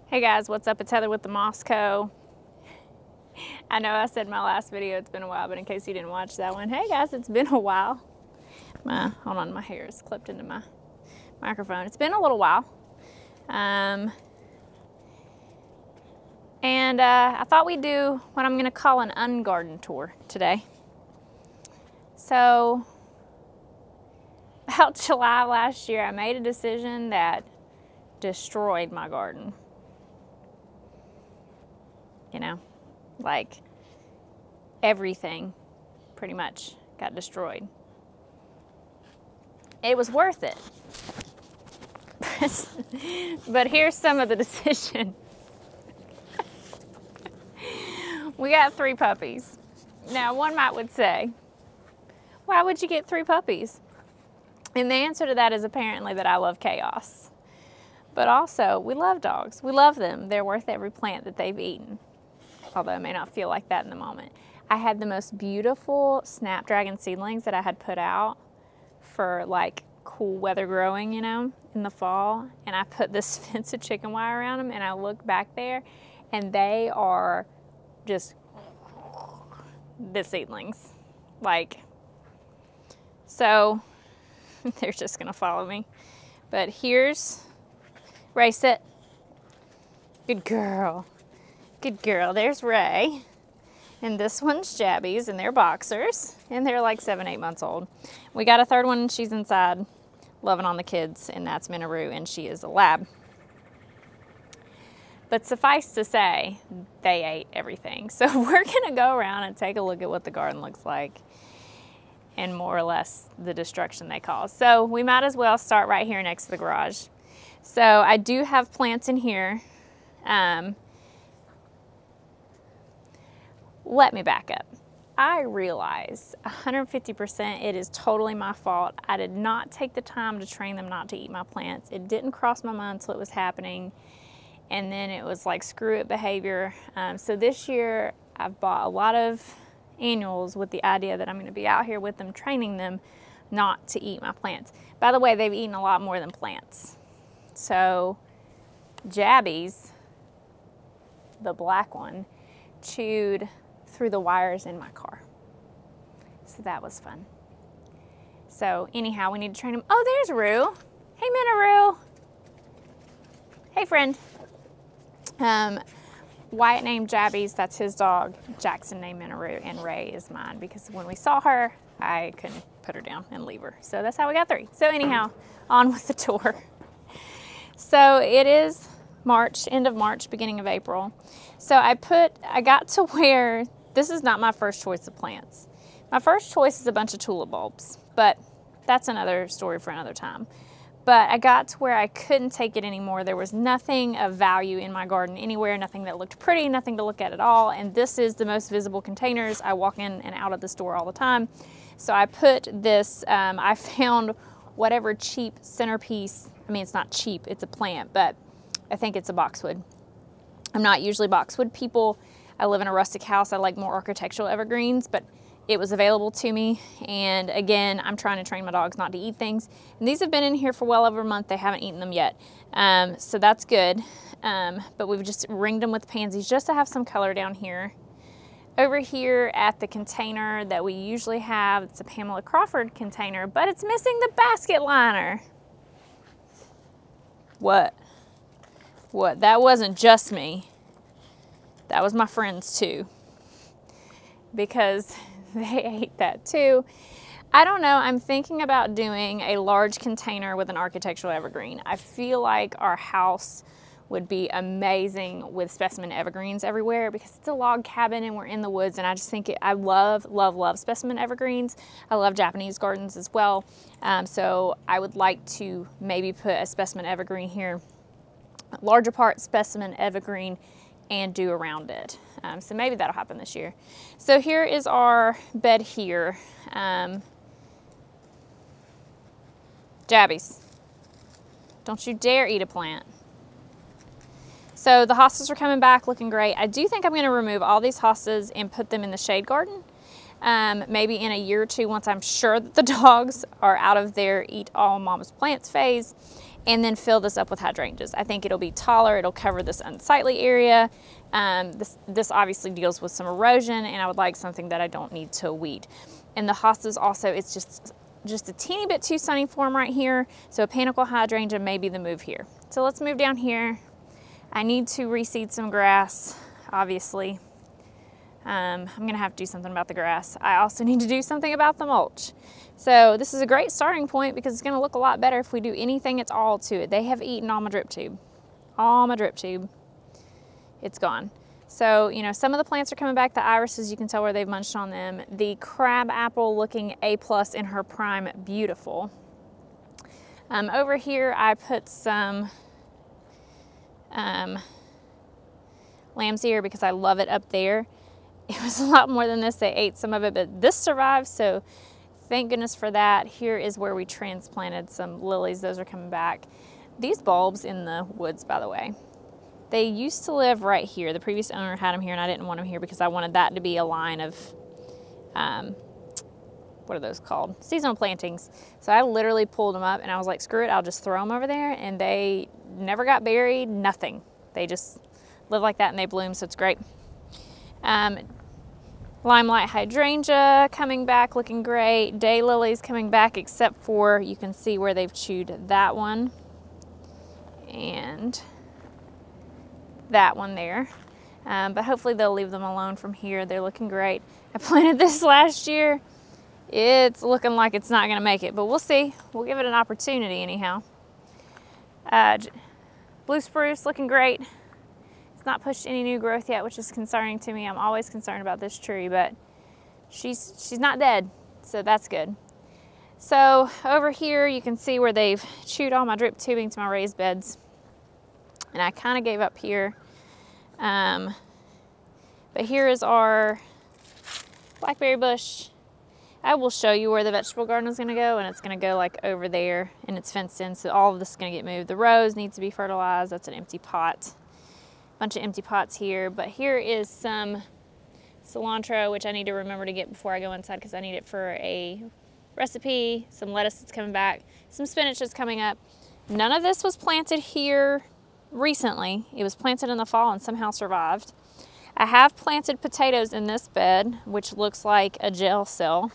Hey guys, what's up? It's Heather with the Moss Co. I know I said in my last video it's been a while, but in case you didn't watch that one, hey guys, it's been a while. Hold on, my hair is clipped into my microphone. It's been a little while. I thought we'd do what I'm gonna call an ungarden tour today. So, about July last year, I made a decision that destroyed my garden. You know, like everything pretty much got destroyed. It was worth it. But here's some of the decision. We got 3 puppies. Now, one would say, why would you get 3 puppies? And the answer to that is apparently that I love chaos. But also, we love dogs. We love them. They're worth every plant that they've eaten. Although it may not feel like that in the moment. I had the most beautiful snapdragon seedlings that I had put out for like cool weather growing, you know, in the fall. And I put this fence of chicken wire around them, and I look back there and they are just the seedlings. Like, so they're just gonna follow me. But here's, race it. Good girl. Good girl. There's Ray. And this one's Jabby's, and they're boxers. And they're like 7, 8 months old. We got a third one, and she's inside loving on the kids, and that's Minaroo, and she is a lab. But suffice to say, they ate everything. So we're gonna go around and take a look at what the garden looks like and more or less the destruction they caused. So we might as well start right here next to the garage. So I do have plants in here. Let me back up. I realize 150% it is totally my fault. I did not take the time to train them not to eat my plants. It didn't cross my mind until it was happening. And then it was like screw it behavior. So this year I've bought a lot of annuals with the idea that I'm gonna be out here with them, training them not to eat my plants. By the way, they've eaten a lot more than plants. So Jabby's, the black one, chewed through the wires in my car. So that was fun. So anyhow, we need to train him. Oh, there's Roo. Hey, Minaroo. Hey, friend. Wyatt named Jabby's, that's his dog. Jackson named Minaroo, and Ray is mine because when we saw her, I couldn't put her down and leave her. So that's how we got 3. So anyhow, on with the tour. So it is March, end of March, beginning of April. So I got to where, this is not my first choice of plants. My first choice is a bunch of tulip bulbs, but that's another story for another time. But I got to where I couldn't take it anymore. There was nothing of value in my garden anywhere, nothing that looked pretty, nothing to look at all. And this is the most visible containers. I walk in and out of the store all the time. So I put this, I found whatever cheap centerpiece. I mean, it's not cheap, it's a plant, but I think it's a boxwood. I'm not usually boxwood people. I live in a rustic house. I like more architectural evergreens, but it was available to me. And again, I'm trying to train my dogs not to eat things. And these have been in here for well over a month. They haven't eaten them yet. So that's good. But we've just ringed them with pansies just to have some color down here. Over here at the container that we usually have, it's a Pamela Crawford container, but it's missing the basket liner. What? What? That wasn't just me. That was my friends too, because they ate that too. I don't know, I'm thinking about doing a large container with an architectural evergreen. I feel like our house would be amazing with specimen evergreens everywhere because it's a log cabin and we're in the woods, and I just think I love, love, love specimen evergreens. I love Japanese gardens as well. So I would like to maybe put a specimen evergreen here, larger part specimen evergreen, and do around it. So maybe that'll happen this year. So here is our bed here. Jabby's, don't you dare eat a plant. So the hostas are coming back looking great. I do think I'm gonna remove all these hostas and put them in the shade garden. Maybe in a year or 2 once I'm sure that the dogs are out of their eat all mom's plants phase. and then fill this up with hydrangeas. I think it'll be taller, it'll cover this unsightly area. This obviously deals with some erosion, and I would like something that I don't need to weed. And the hostas also, it's just a teeny bit too sunny for them right here, so a panicle hydrangea may be the move here. So let's move down here. I need to reseed some grass, obviously. I'm gonna have to do something about the grass. I also need to do something about the mulch. So this is a great starting point because it's gonna look a lot better if we do anything at all to it. They have eaten all my drip tube. All my drip tube, it's gone. So, you know, some of the plants are coming back. The irises, you can tell where they've munched on them. The crab apple looking A+ in her prime, beautiful. Over here, I put some lamb's ear because I love it up there. It was a lot more than this. They ate some of it, but this survived, so thank goodness for that. Here is where we transplanted some lilies. Those are coming back. These bulbs in the woods, by the way, they used to live right here. The previous owner had them here, and I didn't want them here because I wanted that to be a line of, what are those called? Seasonal plantings. So I literally pulled them up, and I was like, screw it, I'll just throw them over there, and they never got buried, nothing. They just live like that, and they bloom, so it's great. Limelight hydrangea coming back, looking great. Daylilies coming back, except for, you can see where they've chewed that one and that one there. But hopefully they'll leave them alone from here. They're looking great. I planted this last year. It's looking like it's not gonna make it, but we'll see. We'll give it an opportunity anyhow. Blue spruce looking great. Not pushed any new growth yet, which is concerning to me. I'm always concerned about this tree, but she's not dead, so that's good. So over here you can see where they've chewed all my drip tubing to my raised beds, and I kind of gave up here. But here is our blackberry bush. I will show you where the vegetable garden is going to go, and it's going to go like over there, and it's fenced in, so all of this is going to get moved. The rose needs to be fertilized. That's an empty pot. Bunch of empty pots here, but here is some cilantro, which I need to remember to get before I go inside because I need it for a recipe. Some lettuce that's coming back, some spinach that's coming up. None of this was planted here recently. It was planted in the fall and somehow survived. I have planted potatoes in this bed, which looks like a jail cell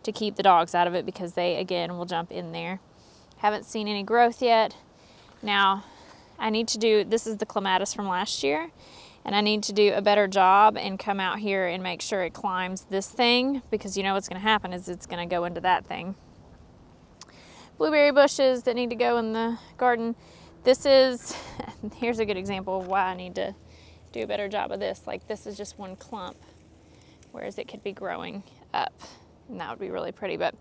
to keep the dogs out of it because they, again, will jump in there. Haven't seen any growth yet. Now, I need to do, this is the clematis from last year, and I need to do a better job and come out here and make sure it climbs this thing, because you know what's going to happen is it's going to go into that thing. Blueberry bushes that need to go in the garden. This is, here's a good example of why I need to do a better job of this. Like, this is just one clump, whereas it could be growing up, and that would be really pretty. But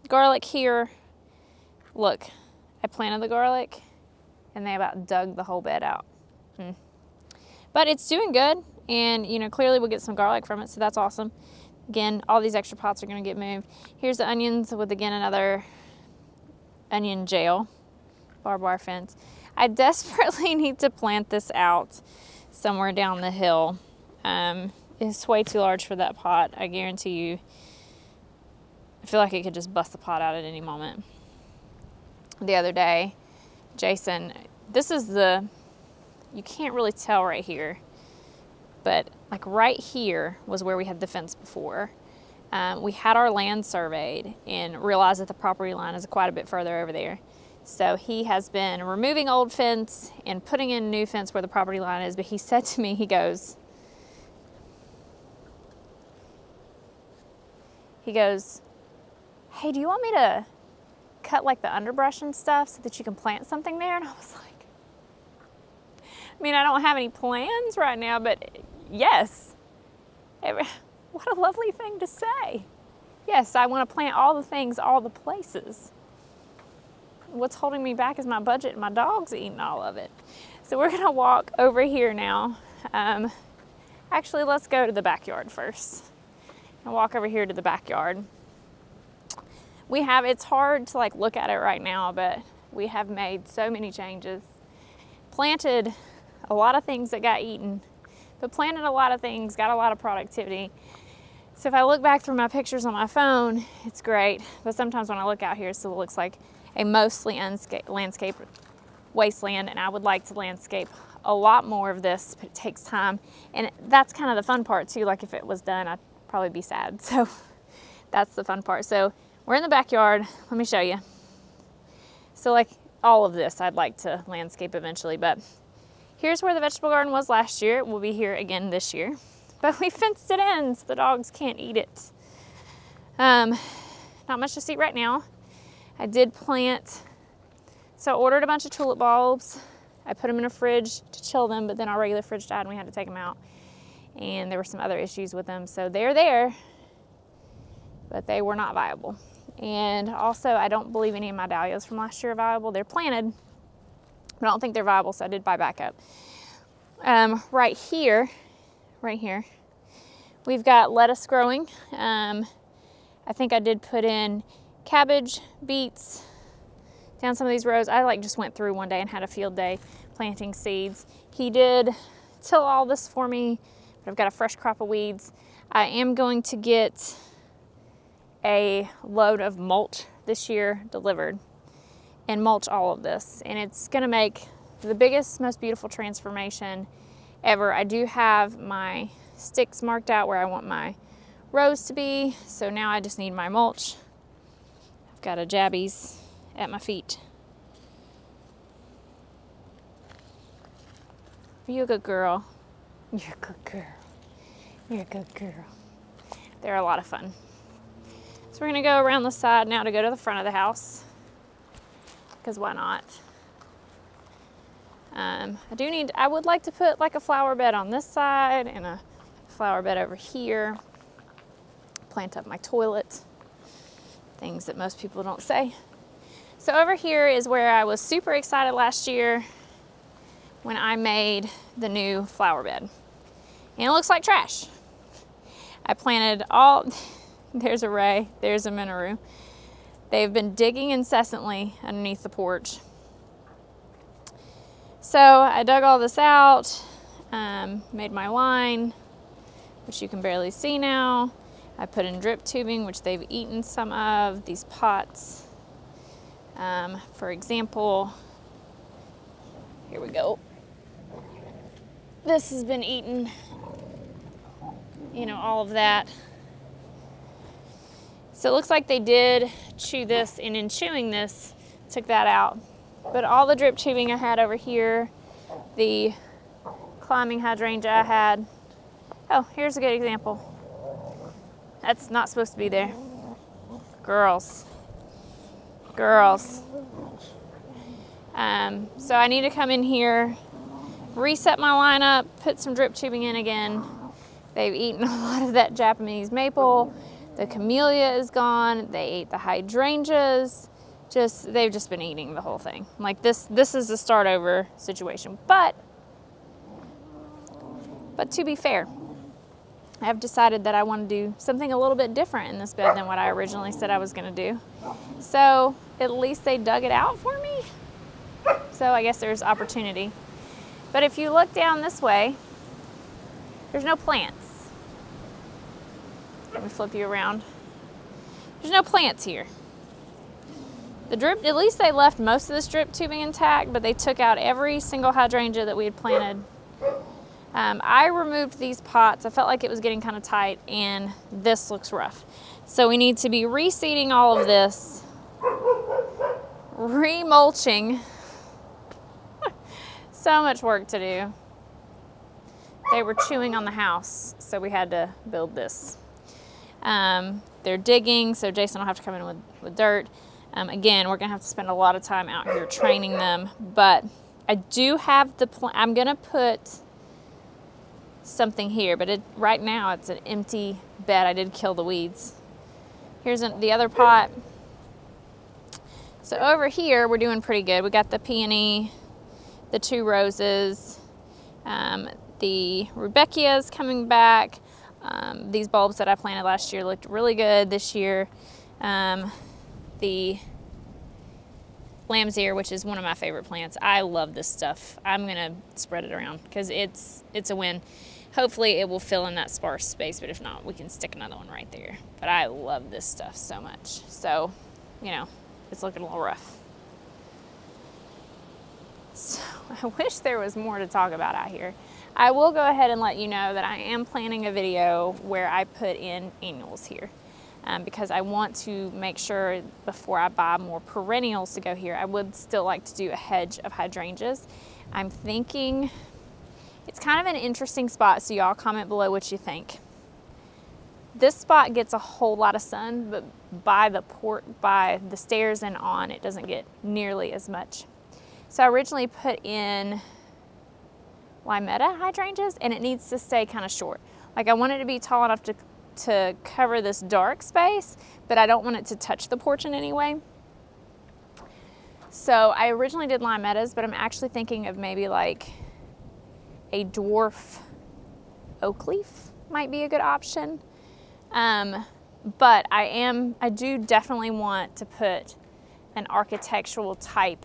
garlic here, look, I planted the garlic and they about dug the whole bed out. But it's doing good, and you know, clearly we'll get some garlic from it, so that's awesome. Again, all these extra pots are going to get moved. Here's the onions with, again, another onion jail, barbed wire fence. I desperately need to plant this out somewhere down the hill. It's way too large for that pot. I guarantee you, I feel like it could just bust the pot out at any moment. The other day, Jason, this is the, you can't really tell right here, but like right here was where we had the fence before. We had our land surveyed and realized that the property line is quite a bit further over there. So he has been removing old fence and putting in new fence where the property line is, but he said to me, he goes, hey, do you want me to cut like the underbrush and stuff so that you can plant something there? And I was like, I mean, I don't have any plans right now, but yes. What a lovely thing to say. Yes, I want to plant all the things, all the places. What's holding me back is my budget, and my dog's eating all of it. So we're gonna walk over here now. Actually, let's go to the backyard first. I'll walk over here to the backyard. We have, it's hard to like look at it right now, but we have made so many changes. Planted a lot of things that got eaten, but planted a lot of things, got a lot of productivity. So if I look back through my pictures on my phone, it's great. But sometimes when I look out here, it still looks like a mostly landscaped wasteland, and I would like to landscape a lot more of this, but it takes time. And that's kind of the fun part too. Like if it was done, I'd probably be sad. So that's the fun part. So we're in the backyard. Let me show you. So like all of this, I'd like to landscape eventually, but here's where the vegetable garden was last year. It will be here again this year, but we fenced it in so the dogs can't eat it. Not much to see right now. I did plant, so I ordered a bunch of tulip bulbs. I put them in a fridge to chill them, but then our regular fridge died and we had to take them out. And there were some other issues with them. So they're there, but they were not viable. And also, I don't believe any of my dahlias from last year are viable. They're planted, but I don't think they're viable, so I did buy backup. Right here, we've got lettuce growing. I think I did put in cabbage, beets, down some of these rows. I like just went through one day and had a field day planting seeds. He did till all this for me, but I've got a fresh crop of weeds. I am going to get a load of mulch this year delivered and mulch all of this. And it's gonna make the biggest, most beautiful transformation ever. I do have my sticks marked out where I want my rows to be. So now I just need my mulch. I've got a Jabbies at my feet. Are you a good girl? You're a good girl. You're a good girl. They're a lot of fun. So we're gonna go around the side now to go to the front of the house, because why not? I would like to put like a flower bed on this side and a flower bed over here. Plant up my toilet. Things that most people don't say. So over here is where I was super excited last year when I made the new flower bed. And it looks like trash. I planted all, there's a Ray, there's a Minoru. They've been digging incessantly underneath the porch. So I dug all this out, made my line, which you can barely see now. I put in drip tubing, which they've eaten some of, these pots. For example, here we go. This has been eaten, you know, all of that. So it looks like they did chew this, and in chewing this, took that out. But all the drip tubing I had over here, the climbing hydrangea I had. Oh, here's a good example. That's not supposed to be there. Girls. Girls. So I need to come in here, reset my lineup, put some drip tubing in again. They've eaten a lot of that Japanese maple. The camellia is gone. They ate the hydrangeas. They've just been eating the whole thing. Like this is a start over situation. But to be fair, I have decided that I want to do something a little bit different in this bed than what I originally said I was going to do. So at least they dug it out for me. So I guess there's opportunity. But if you look down this way, there's no plants. Let me flip you around. There's no plants here. The drip, at least they left most of this drip tubing intact, but they took out every single hydrangea that we had planted. I removed these pots. I felt like it was getting kind of tight, and this looks rough. So we need to be reseeding all of this, remulching. So much work to do. They were chewing on the house, so we had to build this. They're digging, so Jason will have to come in with dirt. Again, we're gonna have to spend a lot of time out here training them, but I do have the plan. I'm gonna put something here, but right now it's an empty bed. I did kill the weeds. Here's the other pot. So over here, we're doing pretty good. We got the peony, the 2 roses, the rudbeckias coming back. These bulbs that I planted last year looked really good this year. The lamb's ear, which is one of my favorite plants. I love this stuff. I'm gonna spread it around because it's a win. Hopefully it will fill in that sparse space, but if not, we can stick another one right there. But I love this stuff so much. So, you know, it's looking a little rough. So I wish there was more to talk about out here. I will go ahead and let you know that I am planning a video where I put in annuals here because I want to make sure before I buy more perennials to go here, I would still like to do a hedge of hydrangeas. I'm thinking it's kind of an interesting spot, so y'all comment below what you think. This spot gets a whole lot of sun, but by the stairs and on, it doesn't get nearly as much. So I originally put in Limetta hydrangeas, and it needs to stay kind of short. Like I want it to be tall enough to cover this dark space, but I don't want it to touch the porch in any way. So I originally did Limettas, but I'm actually thinking of maybe like a dwarf oak leaf might be a good option. But I do definitely want to put an architectural type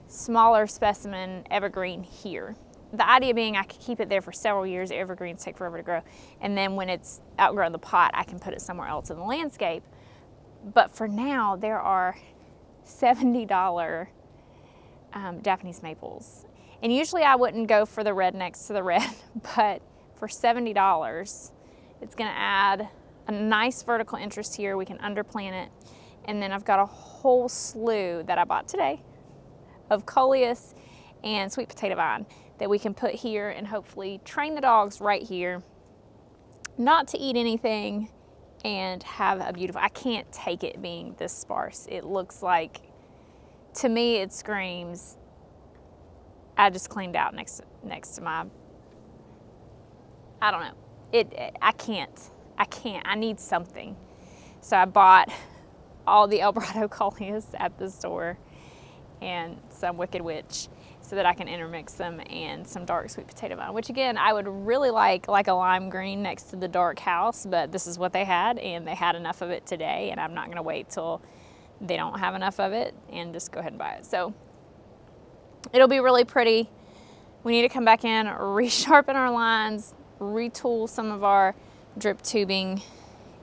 smaller specimen evergreen here. The idea being I could keep it there for several years. Evergreens take forever to grow. And then when it's outgrown the pot, I can put it somewhere else in the landscape. But for now, there are $70 Japanese maples. And usually I wouldn't go for the red next to the red, but for $70, it's gonna add a nice vertical interest here. We can underplant it. And then I've got a whole slew that I bought today of coleus and sweet potato vine that we can put here and hopefully train the dogs right here not to eat anything and have a beautiful, I can't take it being this sparse. It looks like, to me it screams, I just cleaned out next to my, I don't know, I can't, I need something. So I bought all the Alvarado coleus at the store and some Wicked Witch so that I can intermix them and some dark sweet potato vine, which again, I would really like a lime green next to the dark house, but this is what they had and they had enough of it today and I'm not gonna wait till they don't have enough of it and just go ahead and buy it. So it'll be really pretty. We need to come back in, resharpen our lines, retool some of our drip tubing,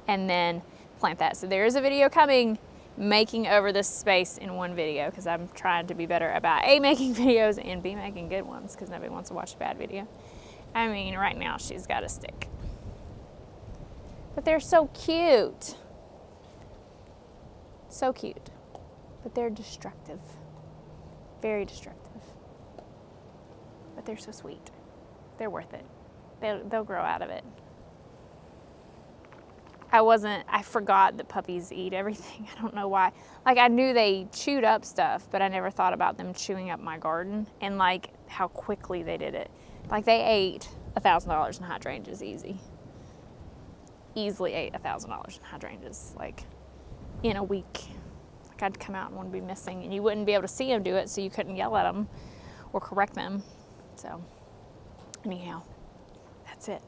and then plant that. So there is a video coming making over this space in one video because I'm trying to be better about A, making videos, and B, making good ones because nobody wants to watch a bad video. I mean, right now she's got a stick. But they're so cute. So cute. But they're destructive. Very destructive. But they're so sweet. They're worth it. They'll grow out of it. I forgot that puppies eat everything. I don't know why. Like I knew they chewed up stuff, but I never thought about them chewing up my garden and like how quickly they did it. Like they ate $1,000 in hydrangeas easy. Easily ate $1,000 in hydrangeas, like in a week. Like I'd come out and one would be missing and you wouldn't be able to see them do it, so you couldn't yell at them or correct them. So anyhow, that's it.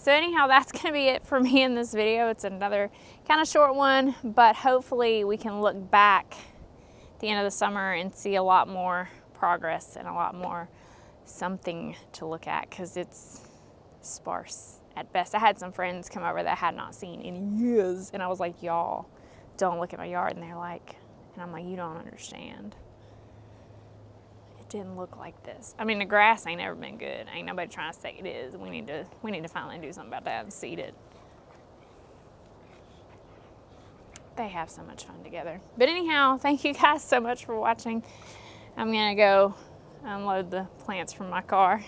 So anyhow, that's gonna be it for me in this video. It's another kind of short one, but hopefully we can look back at the end of the summer and see a lot more progress and a lot more something to look at because it's sparse at best. I had some friends come over that I had not seen in years and I was like, y'all, don't look at my yard. And they're like, and I'm like, you don't understand. Didn't look like this. I mean, the grass ain't ever been good. Ain't nobody trying to say it is. We need to finally do something about that and seed it. They have so much fun together. But anyhow, thank you guys so much for watching. I'm gonna go unload the plants from my car.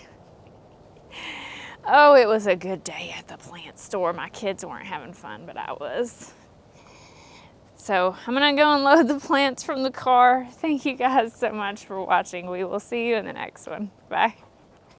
Oh, it was a good day at the plant store. My kids weren't having fun, but I was. So I'm gonna go unload the plants from the car. Thank you guys so much for watching. We will see you in the next one. Bye.